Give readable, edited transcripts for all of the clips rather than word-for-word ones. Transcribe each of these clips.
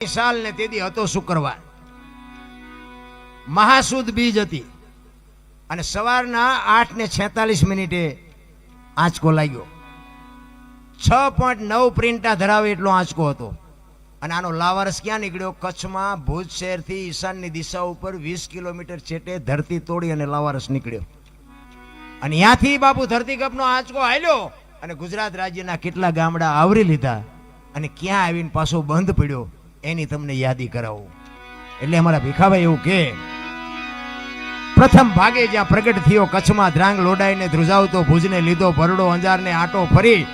સાલ ને તેથી હતો શુક્રવાર, મહાસુદ બીજ હતી અને સવારના 8:46 આંચકો લાગ્યો. 6.9 પ્રિન્ટા ધરાવે એટલો આંચકો હતો. અને આનો લાવારસ ક્યાં નીકળ્યો? કચ્છમાં ભુજ શહેરથી ઈશાનની દિશા ઉપર 20 કિલોમીટર છેટે ધરતી તોડી અને લાવારસ નીકળ્યો. અને ત્યાંથી બાપુ ધરતીકંપનો આંચકો હાલ્યો અને ગુજરાત રાજ્યના કેટલા ગામડા આવરી લીધા અને ક્યાં આવીને પાછો બંધ પડ્યો એની તમને યાદી કરાવું. એટલે અમારા ભીખાભાઈ એવું કે પ્રથમ ભાગે જ્યાં પ્રગટ થયો કચ્છમાં ધ્રાંગ લોડાઈને ધ્રુજાવતો ભુજને લીધો ભરડો અંજારને આટો ફરી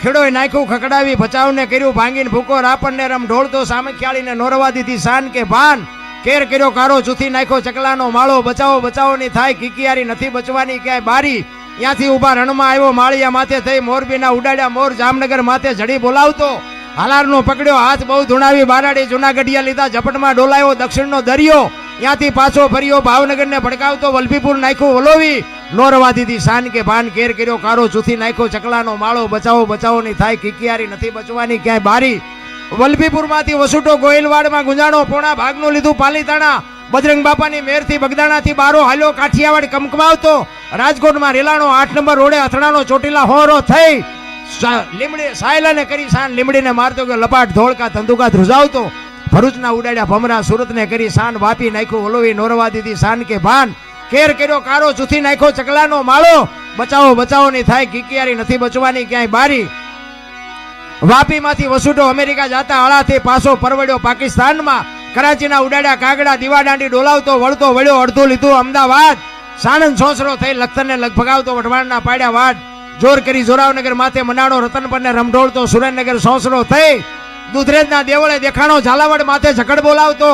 ખેડોય નાખ્યું ખકડાવી ભચાવને કર્યું ભાંગીને ભૂકો રાપણને રમ ઢોળતો સામખ્યાળીને નોરવા દીધી શાન કે ભાન કેર કર્યો કારો ચૂથી નાખ્યો ચકલાનો માળો બચાવો બચાવોની થાય કિકિયારી નથી બચવાની ક્યાંય બારી. ત્યાંથી ઉભા રણમાં આવ્યો માળિયા માથે થઈ મોરબીના ઉડાડ્યા મોર જામનગર માથે જડી બોલાવતો હાલારનો પકડ્યો હાથ બહુ ધુણાવી બારાડી જુનાગઢિયા લીધા ઝપટમાં ડોલાયો દક્ષિણનો દરિયો. ત્યાંથી પાછો ફર્યો ભાવનગરને ભડકાવતો વલભીપુર નાખ્યું વલોવી નોરવા દીધી શાન કે ભાન કેર કર્યો કારો ચૂથી નાખ્યો ચકલાનો માળો બચાવો બચાવોની થાય કિકિયારી નથી બચવાની ક્યાંય બારી. વલભીપુરમાંથી વસુટો ગોહિલવાડમાં ગુંજાણો પોણા ભાગનું લીધું પાલીતાણા બજરંગ બાપાની મેરથી બગદાણાથી બારો હાલ્યો કાઠિયાવાડ કમકમાવતો રાજકોટમાં રેલાણો 8 નંબર રોડે અથડાનો ચોટીલા હોરો થઈ લીમડી સાયલાને કરી શાન લીમડીને મારતો કે લપાટ ધોળકા ધંધુકા ધ્રુજાવતો ભરૂચના ઉડાડ્યા ભમરા સુરતને કરી શાન વાપી નાખ્યું ઓલોવી નોરવા દીધી શાન કે ભાન કેર કર્યો કારો ચૂથી નાખ્યો ચકલાનો માળો બચાવો બચાવોની થાય કિકિયારી નથી બચવાની ક્યાંય બારી. વાપીમાંથી વસુટો અમેરિકા જાતા આળાથી પાછો પરવડ્યો પાકિસ્તાનમાં કરાચીના ઉડાડ્યા કાગડા દીવાદાંડી ડોલાવતો વળતો વળ્યો અડધું લીધું અમદાવાદ સાણંદ સોસરો થઈ લખતરને લગભગાવતો વઢવાણના પાડ્યા વાડ જોર કરી જોરાવનગર માથે મનાણો રતનપરને રમઢોળતો સુરેન્દ્રનગર સોસરો થઈ દુધરેજના દેવળે દેખાણો ઝાલાવાડ માથે ઝકડ બોલાવતો